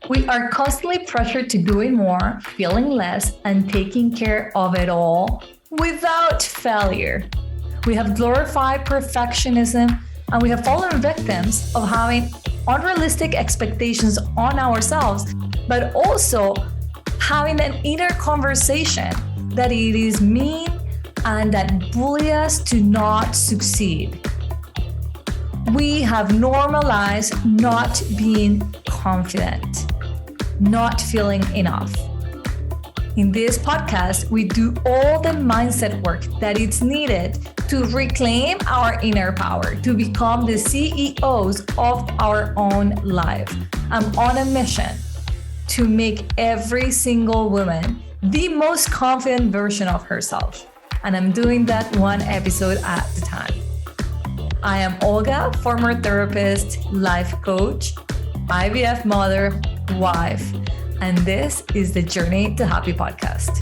We are constantly pressured to doing more, feeling less, and taking care of it all without failure. We have glorified perfectionism and we have fallen victims of having unrealistic expectations on ourselves, but also having an inner conversation that it is mean and that bully us to not succeed. We have normalized not being confident, not feeling enough. In this podcast, we do all the mindset work that is needed to reclaim our inner power, to become the CEOs of our own life. I'm on a mission to make every single woman the most confident version of herself. And I'm doing that one episode at a time. I am Olga, former therapist, life coach, IVF mother, wife, and this is the Journey to Happy podcast.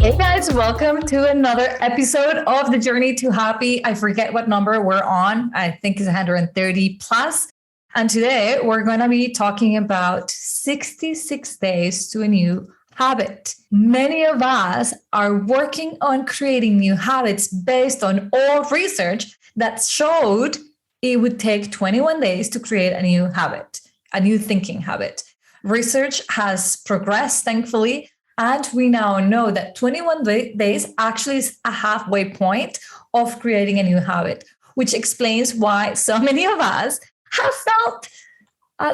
Hey guys, welcome to another episode of the Journey to Happy. I forget what number we're on. I think it's 130 plus. And today we're going to be talking about 66 days to a new habit. Many of us are working on creating new habits based on old research that showed it would take 21 days to create a new habit, a new thinking habit. Research has progressed, thankfully, and we now know that 21 days actually is a halfway point of creating a new habit, which explains why so many of us have felt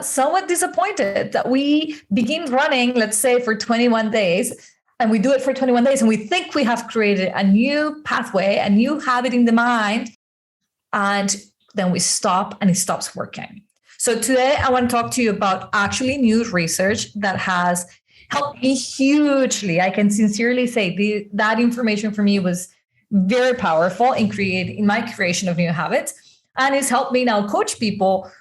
somewhat disappointed that we begin running, let's say, for 21 days, and we do it for 21 days, and we think we have created a new pathway, a new habit in the mind, and then we stop and it stops working. So today I want to talk to you about actually new research that has helped me hugely. I can sincerely say that information for me was very powerful in my creation of new habits. And it's helped me now coach people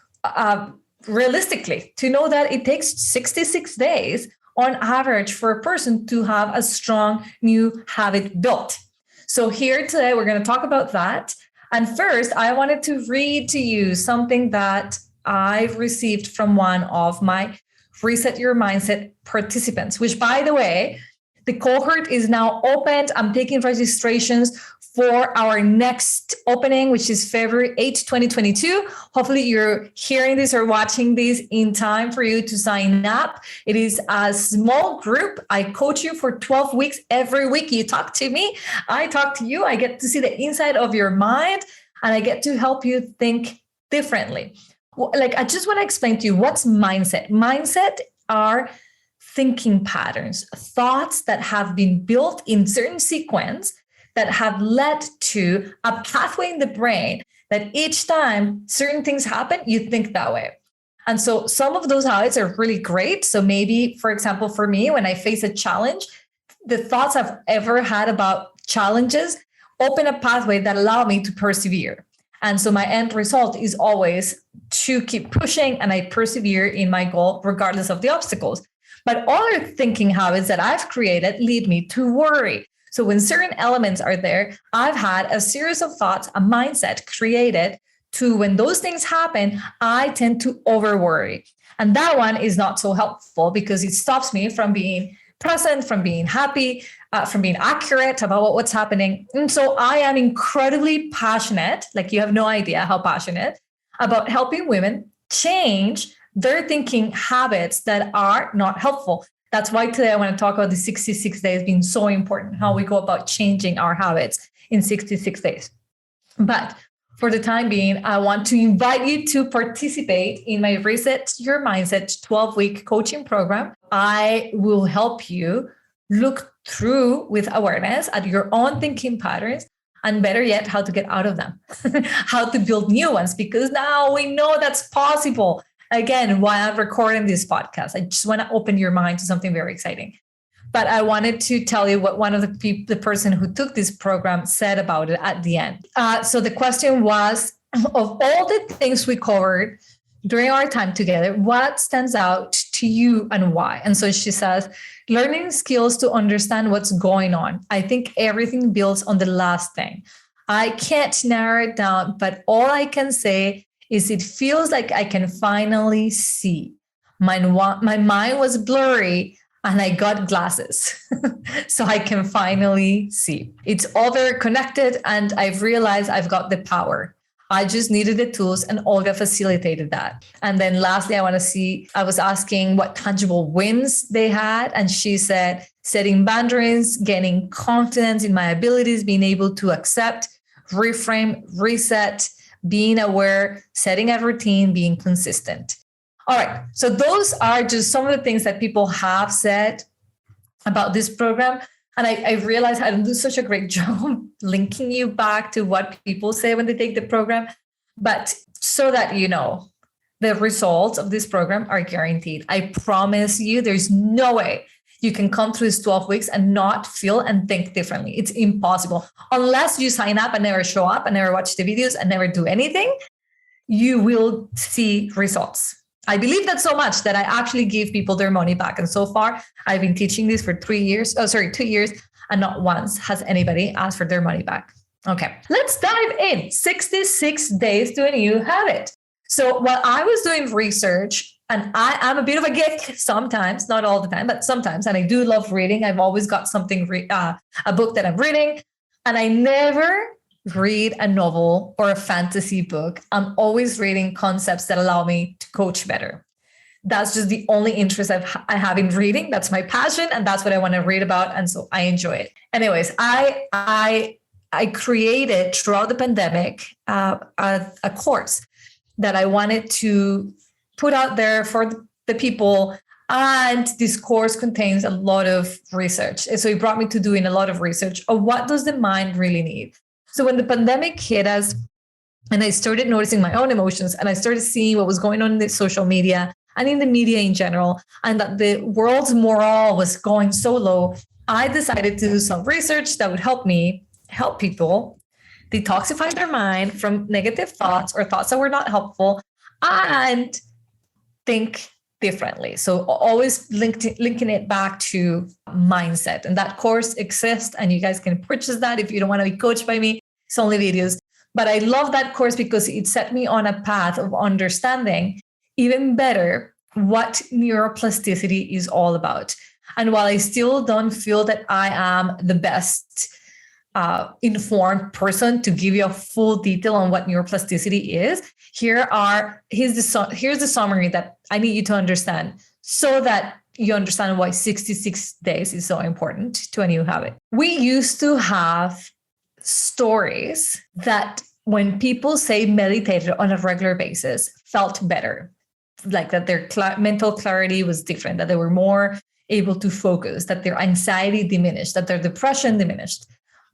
realistically to know that it takes 66 days on average for a person to have a strong new habit built. So here today, we're going to talk about that. And first, I wanted to read to you something that I received from one of my Reset Your Mindset participants, which, by the way, the cohort is now opened. I'm taking registrations for our next opening, which is February 8th, 2022. Hopefully you're hearing this or watching this in time for you to sign up. It is a small group. I coach you for 12 weeks. Every week you talk to me, I talk to you. I get to see the inside of your mind and I get to help you think differently. Like, I just want to explain to you what's mindset. Mindset are thinking patterns, thoughts that have been built in certain sequence that have led to a pathway in the brain that each time certain things happen, you think that way. And so some of those habits are really great. So maybe, for example, for me, when I face a challenge, the thoughts I've ever had about challenges open a pathway that allow me to persevere. And so my end result is always to keep pushing and I persevere in my goal, regardless of the obstacles. But other thinking habits that I've created lead me to worry. So when certain elements are there, I've had a series of thoughts, a mindset created to when those things happen, I tend to over worry. And that one is not so helpful because it stops me from being present, from being happy, from being accurate about what's happening. And so I am incredibly passionate, like you have no idea how passionate, about helping women change their thinking habits that are not helpful. That's why today I want to talk about the 66 days being so important, how we go about changing our habits in 66 days. But for the time being, I want to invite you to participate in my Reset Your Mindset 12-week coaching program. I will help you look through with awareness at your own thinking patterns, and better yet, how to get out of them, how to build new ones, because now we know that's possible. Again, while I'm recording this podcast, I just want to open your mind to something very exciting. But I wanted to tell you what one of the person who took this program said about it at the end. So the question was, of all the things we covered during our time together, what stands out to you and why? And so she says, learning skills to understand what's going on. I think everything builds on the last thing. I can't narrow it down, but all I can say is it feels like I can finally see. My mind was blurry and I got glasses. So I can finally see. It's all very connected and I've realized I've got the power. I just needed the tools and Olga facilitated that. And then lastly, I was asking what tangible wins they had. And she said, setting boundaries, gaining confidence in my abilities, being able to accept, reframe, reset, being aware, setting a routine, being consistent. All right. So those are just some of the things that people have said about this program. And I realized I don't do such a great job linking you back to what people say when they take the program. But so that you know, the results of this program are guaranteed. I promise you, there's no way you can come through these 12 weeks and not feel and think differently. It's impossible. Unless you sign up and never show up and never watch the videos and never do anything, you will see results. I believe that so much that I actually give people their money back. And so far, I've been teaching this for 2 years, and not once has anybody asked for their money back. Okay, let's dive in. 66 days to a new habit. So while I was doing research, and I am a bit of a geek sometimes, not all the time, but sometimes, and I do love reading. I've always got something, a book that I'm reading, and I never read a novel or a fantasy book. I'm always reading concepts that allow me to coach better. That's just the only interest I have in reading. That's my passion, and that's what I want to read about, and so I enjoy it. Anyways, I created throughout the pandemic a course that I wanted to put out there for the people. And this course contains a lot of research. And so it brought me to doing a lot of research of what does the mind really need. So when the pandemic hit us and I started noticing my own emotions and I started seeing what was going on in the social media and in the media in general, and that the world's morale was going so low, I decided to do some research that would help me help people detoxify their mind from negative thoughts or thoughts that were not helpful and think differently. So always linking it back to mindset. And that course exists and you guys can purchase that if you don't want to be coached by me. It's only videos. But I love that course because it set me on a path of understanding even better what neuroplasticity is all about. And while I still don't feel that I am the best informed person to give you a full detail on what neuroplasticity is, here's the summary that I need you to understand so that you understand why 66 days is so important to a new habit. We used to have stories that when people say meditated on a regular basis felt better, like that their mental clarity was different, that they were more able to focus, that their anxiety diminished, that their depression diminished.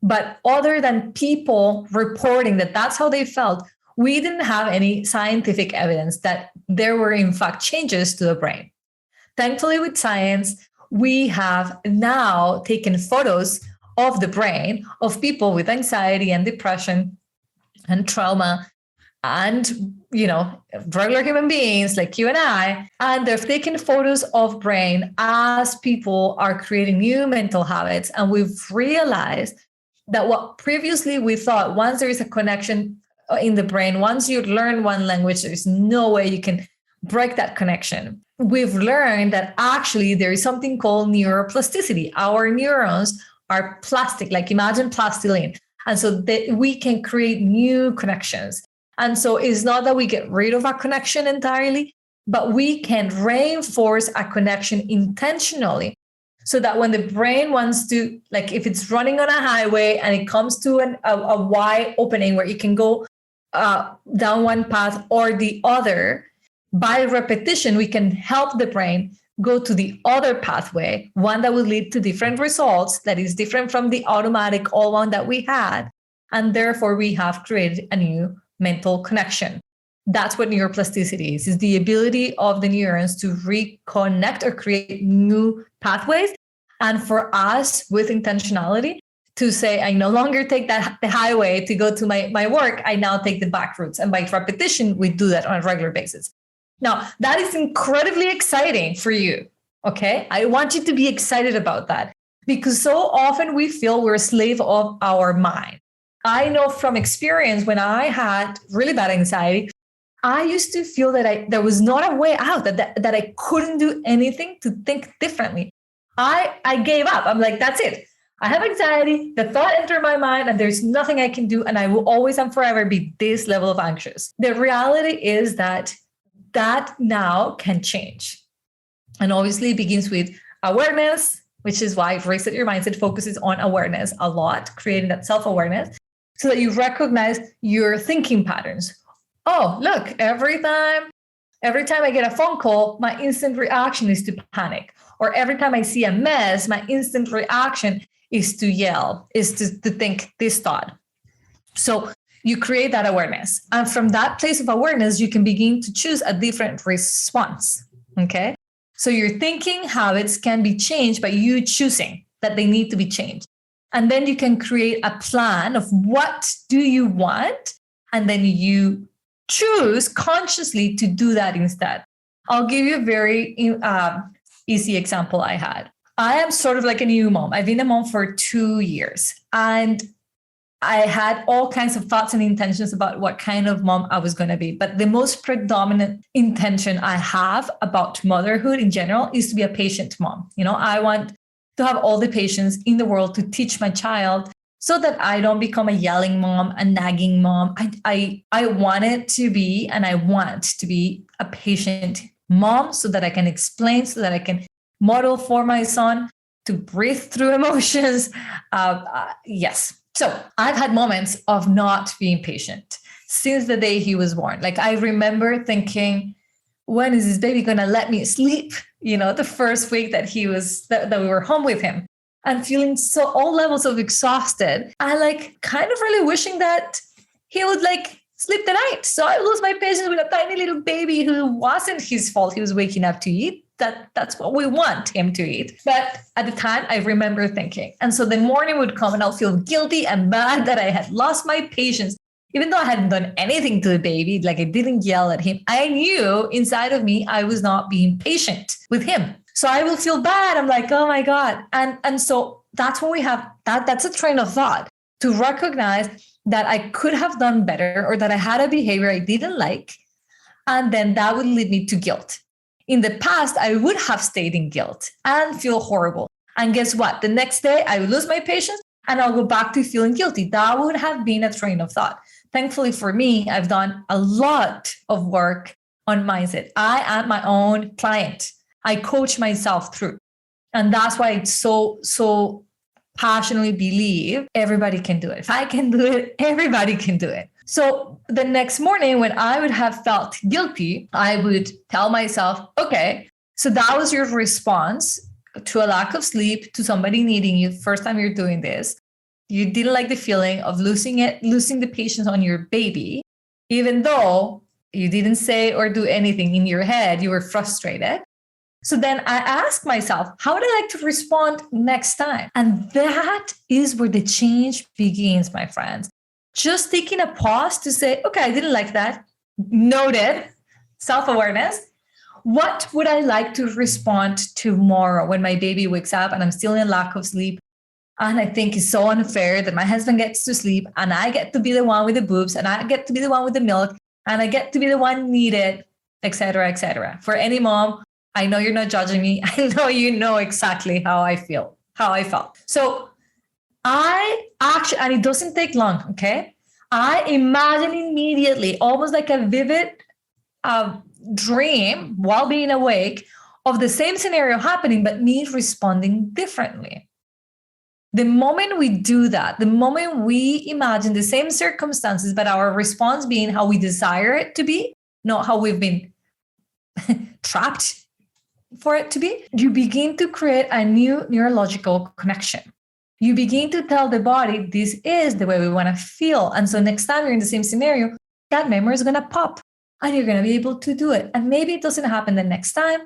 But other than people reporting that that's how they felt, we didn't have any scientific evidence that there were, in fact, changes to the brain. Thankfully, with science, we have now taken photos of the brain of people with anxiety and depression and trauma and, regular human beings like you and I. And they've taken photos of brain as people are creating new mental habits. And we've realized that what previously we thought, once there is a connection in the brain, once you learn one language, there's no way you can break that connection. We've learned that actually there is something called neuroplasticity. Our neurons are plastic, like imagine plastiline. And so we can create new connections. And so it's not that we get rid of a connection entirely, but we can reinforce a connection intentionally. So that when the brain wants to, like if it's running on a highway and it comes to a wide opening where it can go down one path or the other, by repetition, we can help the brain go to the other pathway, one that will lead to different results, that is different from the automatic old one that we had. And therefore, we have created a new mental connection. That's what neuroplasticity is the ability of the neurons to reconnect or create new pathways. And for us, with intentionality, to say, I no longer take the highway to go to my work, I now take the back routes. And by repetition, we do that on a regular basis. Now, that is incredibly exciting for you. Okay. I want you to be excited about that because so often we feel we're a slave of our mind. I know from experience when I had really bad anxiety, I used to feel that there was not a way out, that I couldn't do anything to think differently. I gave up. I'm like, that's it. I have anxiety. The thought entered my mind, and there's nothing I can do. And I will always and forever be this level of anxious. The reality is that now can change. And obviously, it begins with awareness, which is why Reset Your Mindset focuses on awareness a lot, creating that self-awareness so that you recognize your thinking patterns. Oh, look, every time I get a phone call, my instant reaction is to panic. Or every time I see a mess, my instant reaction is to yell, is to think this thought. So you create that awareness. And from that place of awareness, you can begin to choose a different response. Okay. So your thinking habits can be changed by you choosing that they need to be changed. And then you can create a plan of what do you want, and then you choose consciously to do that instead. I'll give you a very easy example I had. I am sort of like a new mom. I've been a mom for 2 years, and I had all kinds of thoughts and intentions about what kind of mom I was going to be. But the most predominant intention I have about motherhood in general is to be a patient mom. I want to have all the patience in the world to teach my child so that I don't become a yelling mom, a nagging mom. I want it to be, and I want to be a patient mom so that I can explain, so that I can model for my son to breathe through emotions. Yes. So I've had moments of not being patient since the day he was born. Like I remember thinking, when is this baby going to let me sleep? The first week that that we were home with him, and feeling so all levels of exhausted. I kind of really wishing that he would sleep the night. So I lose my patience with a tiny little baby who wasn't his fault. He was waking up to eat. That's what we want him to eat. But at the time, I remember thinking. And so the morning would come and I'll feel guilty and bad that I had lost my patience. Even though I hadn't done anything to the baby, I didn't yell at him, I knew inside of me I was not being patient with him. So I will feel bad. I'm like, oh my God. And so that's when we have that's a train of thought, to recognize that I could have done better, or that I had a behavior I didn't like. And then that would lead me to guilt. In the past, I would have stayed in guilt and feel horrible. And guess what? The next day, I would lose my patience and I'll go back to feeling guilty. That would have been a train of thought. Thankfully for me, I've done a lot of work on mindset. I am my own client. I coach myself through. And that's why I so passionately believe everybody can do it. If I can do it, everybody can do it. So the next morning when I would have felt guilty, I would tell myself, okay, so that was your response to a lack of sleep, to somebody needing you. First time you're doing this, you didn't like the feeling of losing the patience on your baby, even though you didn't say or do anything in your head, you were frustrated. So then I asked myself, how would I like to respond next time? And that is where the change begins, my friends. Just taking a pause to say, okay, I didn't like that. Noted. Self-awareness. What would I like to respond tomorrow when my baby wakes up and I'm still in lack of sleep? And I think it's so unfair that my husband gets to sleep and I get to be the one with the boobs, and I get to be the one with the milk, and I get to be the one needed, et cetera, et cetera. For any mom, I know you're not judging me. I know you know exactly how I felt. So I actually, and it doesn't take long, okay? I imagine immediately, almost like a vivid dream while being awake, of the same scenario happening, but me responding differently. The moment we do that, the moment we imagine the same circumstances, but our response being how we desire it to be, not how we've been trapped for it to be, you begin to create a new neurological connection. You begin to tell the body, this is the way we want to feel. And so next time you're in the same scenario, that memory is going to pop and you're going to be able to do it. And maybe it doesn't happen the next time.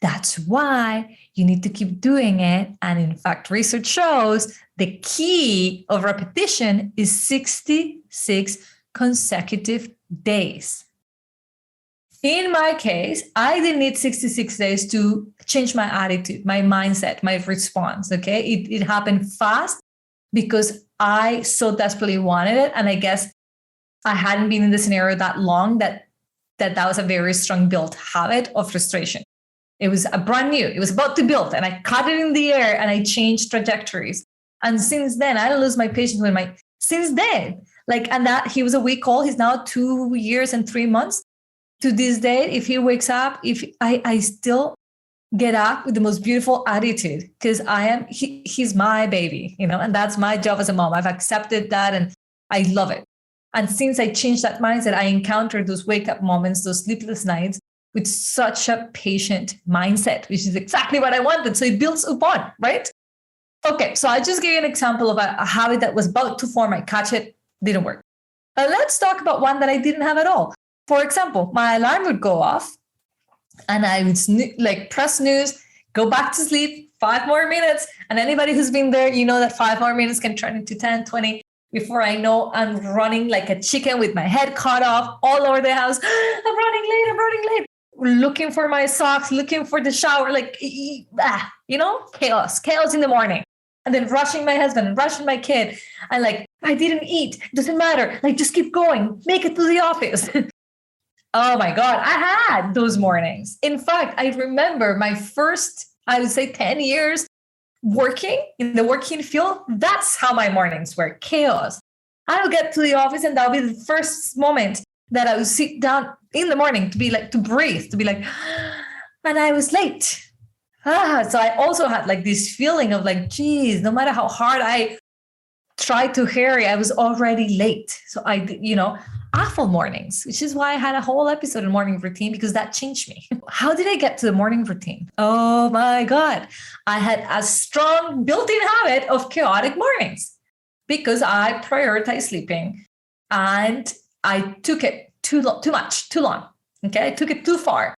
That's why you need to keep doing it. And in fact, research shows the key of repetition is 66 consecutive days. In my case, I didn't need 66 days to change my attitude, my mindset, my response. Okay. It happened fast because I so desperately wanted it. And I guess I hadn't been in the scenario that long that was a very strong built habit of frustration. It was a brand new, it was about to build, and I caught it in the air and I changed trajectories. And since then, I lose my patience with since then, and that he was a week old, he's now 2 years and 3 months. To this day, if he wakes up, if I still get up with the most beautiful attitude because he's my baby, and that's my job as a mom. I've accepted that and I love it. And since I changed that mindset, I encountered those wake up moments, those sleepless nights with such a patient mindset, which is exactly what I wanted. So it builds upon, right? Okay, so I just gave you an example of a habit that was about to form. I catch it, didn't work. Let's talk about one that I didn't have at all. For example, my alarm would go off and I would press snooze, go back to sleep, 5 more minutes. And anybody who's been there, you know that 5 more minutes can turn into 10, 20. Before I know, I'm running like a chicken with my head cut off all over the house. I'm running late. Looking for my socks, looking for the shower, chaos in the morning. And then rushing my husband and rushing my kid. And I didn't eat. Doesn't matter. Just keep going. Make it to the office. Oh my God, I had those mornings. In fact, I remember my first, I would say 10 years working in the working field. That's how my mornings were, chaos. I would get to the office and that'll be the first moment that I would sit down in the morning to breathe, to be and I was late. So I also had this feeling of geez, no matter how hard I tried to hurry, I was already late. So awful mornings, which is why I had a whole episode on morning routine, because that changed me. How did I get to the morning routine? Oh my God. I had a strong built-in habit of chaotic mornings because I prioritized sleeping and I took it too long. Okay. I took it too far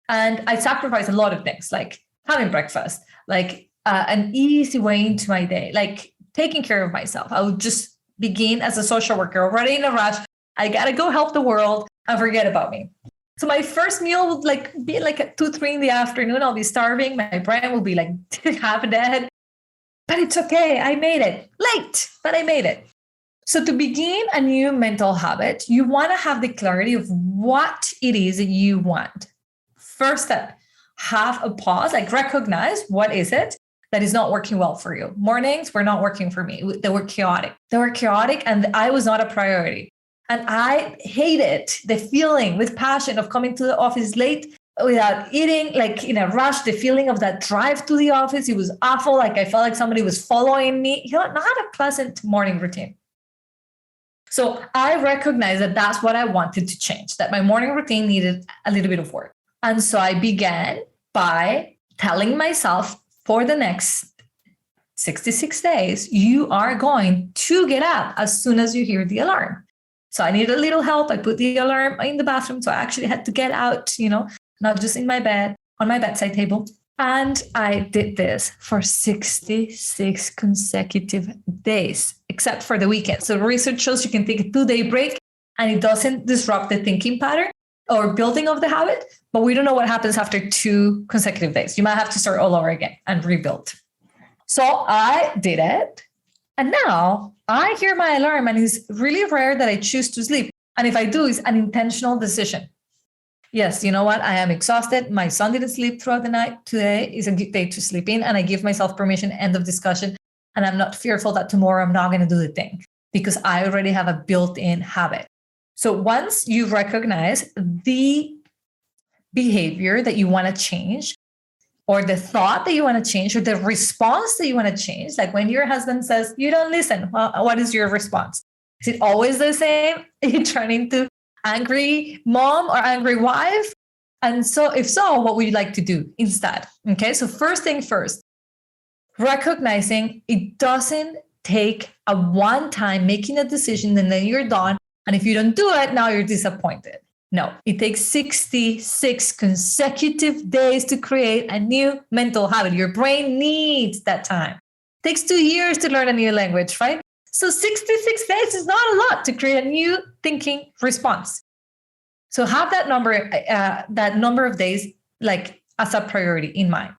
and I sacrificed a lot of things, like having breakfast, an easy way into my day, taking care of myself. I would just begin as a social worker, already in a rush. I got to go help the world and forget about me. So my first meal would be at 2, 3 in the afternoon. I'll be starving. My brain will be half dead, but it's okay. I made it late, but I made it. So to begin a new mental habit, you want to have the clarity of what it is that you want. First step, have a pause, recognize what is it that is not working well for you. Mornings were not working for me. They were chaotic. And I was not a priority. And I hated the feeling with passion of coming to the office late without eating, in a rush, the feeling of that drive to the office. It was awful. I felt like somebody was following me. Not a pleasant morning routine. So I recognized that that's what I wanted to change, that my morning routine needed a little bit of work. And so I began by telling myself for the next 66 days, you are going to get up as soon as you hear the alarm. So I needed a little help. I put the alarm in the bathroom. So I actually had to get out, not just in my bed, on my bedside table. And I did this for 66 consecutive days, except for the weekend. So research shows you can take a 2-day break and it doesn't disrupt the thinking pattern or building of the habit. But we don't know what happens after 2 consecutive days. You might have to start all over again and rebuild. So I did it. And now I hear my alarm and it's really rare that I choose to sleep. And if I do, it's an intentional decision. Yes, you know what? I am exhausted. My son didn't sleep throughout the night. Today is a good day to sleep in. And I give myself permission, end of discussion. And I'm not fearful that tomorrow I'm not going to do the thing because I already have a built-in habit. So once you recognize the behavior that you want to change, or the thought that you want to change, or the response that you want to change, like when your husband says, you don't listen, well, what is your response? Is it always the same? Are you turning to angry mom or angry wife? And so if so, what would you like to do instead? Okay, so first thing first, recognizing it doesn't take a one-time making a decision and then you're done. And if you don't do it, now you're disappointed. No, it takes 66 consecutive days to create a new mental habit. Your brain needs that time. It takes 2 years to learn a new language, right? So 66 days is not a lot to create a new thinking response. So have that number of days like as a priority in mind.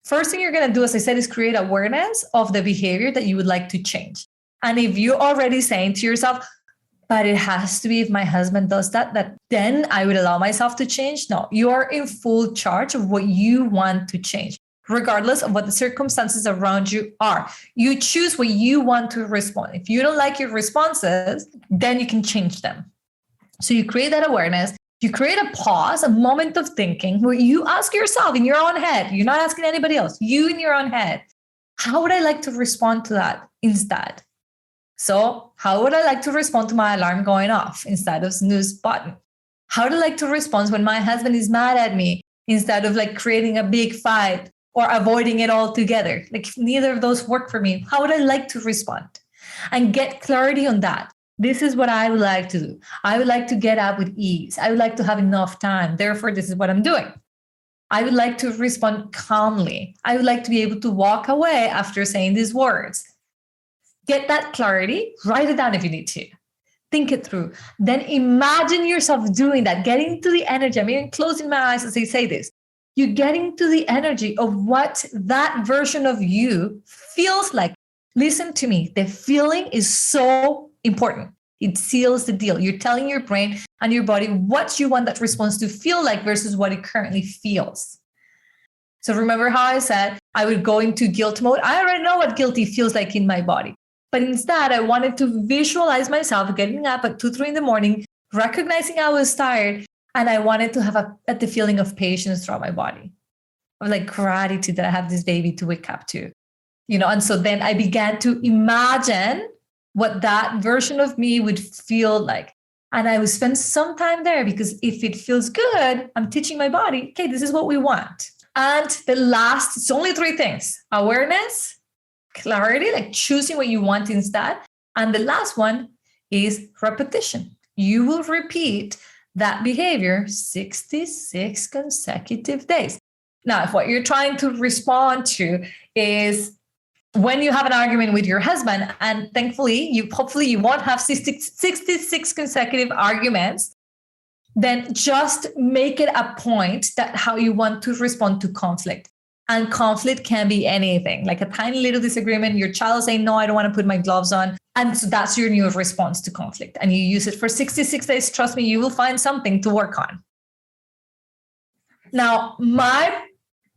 First thing you're going to do, as I said, is create awareness of the behavior that you would like to change. And if you're already saying to yourself, but it has to be if my husband does that then I would allow myself to change. No, you are in full charge of what you want to change, regardless of what the circumstances around you are. You choose what you want to respond. If you don't like your responses, then you can change them. So you create that awareness. You create a pause, a moment of thinking where you ask yourself in your own head, you're not asking anybody else, you in your own head, how would I like to respond to that instead? So how would I like to respond to my alarm going off instead of snooze button? How would I like to respond when my husband is mad at me instead of like creating a big fight or avoiding it altogether? Like if neither of those work for me, how would I like to respond? And get clarity on that. This is what I would like to do. I would like to get up with ease. I would like to have enough time. Therefore, this is what I'm doing. I would like to respond calmly. I would like to be able to walk away after saying these words. Get that clarity, write it down if you need to. Think it through. Then imagine yourself doing that, getting to the energy. I'm even closing my eyes as I say this. You're getting to the energy of what that version of you feels like. Listen to me. The feeling is so important. It seals the deal. You're telling your brain and your body what you want that response to feel like versus what it currently feels. So remember how I said I would go into guilt mode? I already know what guilty feels like in my body. But instead, I wanted to visualize myself getting up at 2, 3 in the morning, recognizing I was tired, and I wanted to have the feeling of patience throughout my body, of like gratitude that I have this baby to wake up to. And so then I began to imagine what that version of me would feel like. And I would spend some time there because if it feels good, I'm teaching my body, okay, this is what we want. And the last, it's only 3 things: awareness, clarity, like choosing what you want instead. And the last one is repetition. You will repeat that behavior 66 consecutive days. Now, if what you're trying to respond to is when you have an argument with your husband, and thankfully, hopefully you won't have 66 consecutive arguments, then just make it a point that how you want to respond to conflict. And conflict can be anything, like a tiny little disagreement. Your child is saying, no, I don't want to put my gloves on. And so that's your new response to conflict. And you use it for 66 days. Trust me, you will find something to work on. Now, my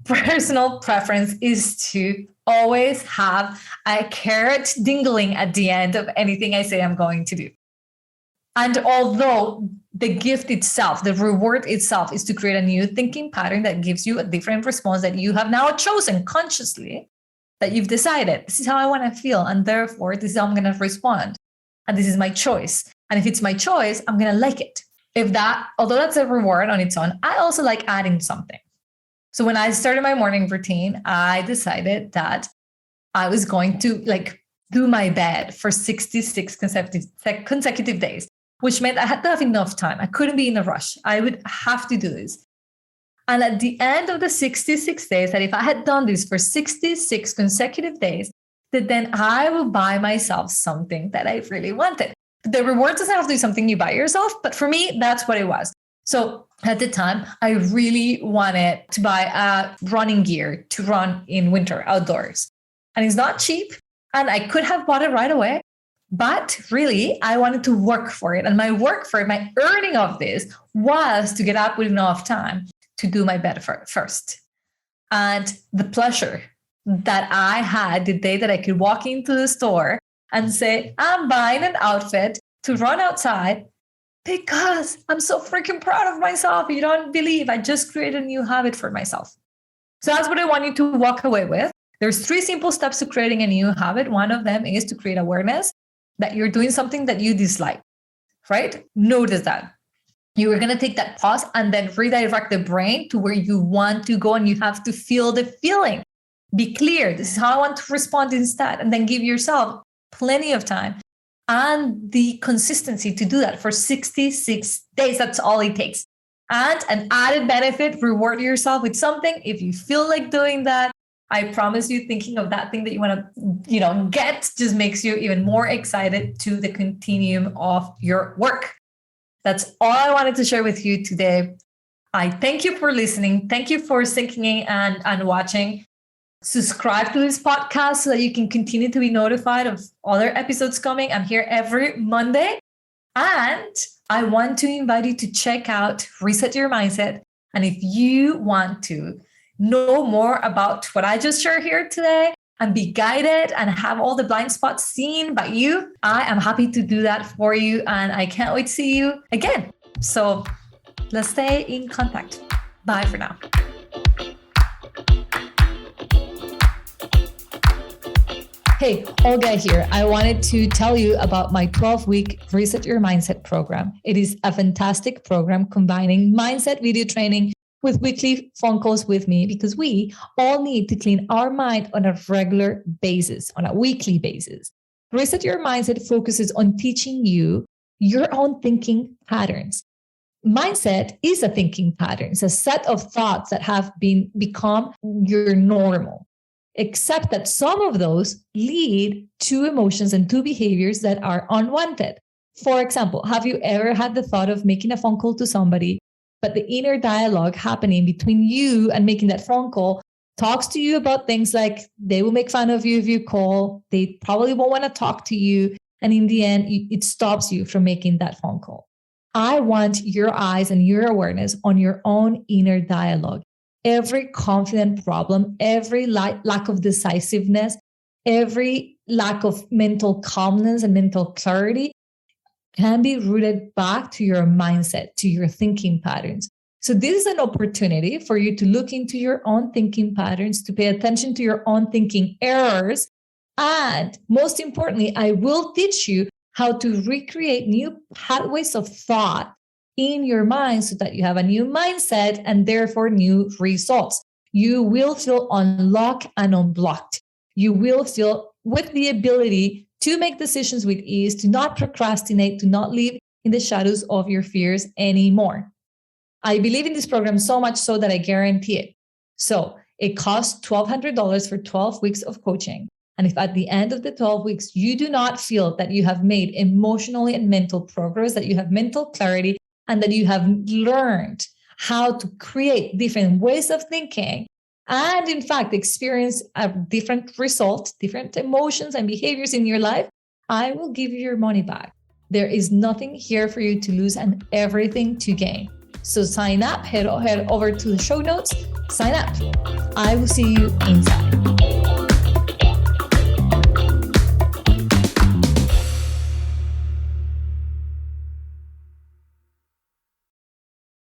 personal preference is to always have a carrot dingling at the end of anything I say I'm going to do. And although the gift itself, the reward itself is to create a new thinking pattern that gives you a different response that you have now chosen consciously, that you've decided, this is how I want to feel. And therefore, this is how I'm going to respond. And this is my choice. And if it's my choice, I'm going to like it. Although that's a reward on its own, I also like adding something. So when I started my morning routine, I decided that I was going to do my bed for 66 consecutive days, which meant I had to have enough time. I couldn't be in a rush. I would have to do this. And at the end of the 66 days, that if I had done this for 66 consecutive days, that then I will buy myself something that I really wanted. The reward doesn't have to be something you buy yourself, but for me, that's what it was. So at the time, I really wanted to buy a running gear to run in winter outdoors. And it's not cheap. And I could have bought it right away. But really, I wanted to work for it. And my work for it, my earning of this was to get up with enough time to do my bed first. And the pleasure that I had the day that I could walk into the store and say, I'm buying an outfit to run outside because I'm so freaking proud of myself. You don't believe I just created a new habit for myself. So that's what I want you to walk away with. There's 3 simple steps to creating a new habit. One of them is to create awareness that you're doing something that you dislike, right? Notice that. You are going to take that pause and then redirect the brain to where you want to go, and you have to feel the feeling. Be clear. This is how I want to respond instead. And then give yourself plenty of time and the consistency to do that for 66 days. That's all it takes. And an added benefit, reward yourself with something. If you feel like doing that, I promise you, thinking of that thing that you want to, get just makes you even more excited to the continuum of your work. That's all I wanted to share with you today. I thank you for listening. Thank you for syncing in and watching. Subscribe to this podcast so that you can continue to be notified of other episodes coming. I'm here every Monday. And I want to invite you to check out Reset Your Mindset. And if you want to know more about what I just shared here today and be guided and have all the blind spots seen by you, I am happy to do that for you. And I can't wait to see you again. So let's stay in contact. Bye for now. Hey, Olga here. I wanted to tell you about my 12-week Reset Your Mindset program. It is a fantastic program combining mindset video training with weekly phone calls with me, because we all need to clean our mind on a regular basis, on a weekly basis. Reset Your Mindset focuses on teaching you your own thinking patterns. Mindset is a thinking pattern. It's a set of thoughts that have become your normal, except that some of those lead to emotions and to behaviors that are unwanted. For example, have you ever had the thought of making a phone call to somebody, but the inner dialogue happening between you and making that phone call talks to you about things like they will make fun of you if you call, they probably won't want to talk to you, and in the end, it stops you from making that phone call. I want your eyes and your awareness on your own inner dialogue. Every confident problem, every lack of decisiveness, every lack of mental calmness and mental clarity can be rooted back to your mindset, to your thinking patterns. So this is an opportunity for you to look into your own thinking patterns, to pay attention to your own thinking errors. And most importantly, I will teach you how to recreate new pathways of thought in your mind so that you have a new mindset and therefore new results. You will feel unlocked and unblocked. You will feel with the ability to make decisions with ease, to not procrastinate, to not live in the shadows of your fears anymore. I believe in this program so much so that I guarantee it. So it costs $1,200 for 12 weeks of coaching. And if at the end of the 12 weeks, you do not feel that you have made emotionally and mental progress, that you have mental clarity, and that you have learned how to create different ways of thinking, and in fact, experience a different result, different emotions and behaviors in your life, I will give you your money back. There is nothing here for you to lose and everything to gain. So sign up, head over to the show notes, sign up. I will see you inside.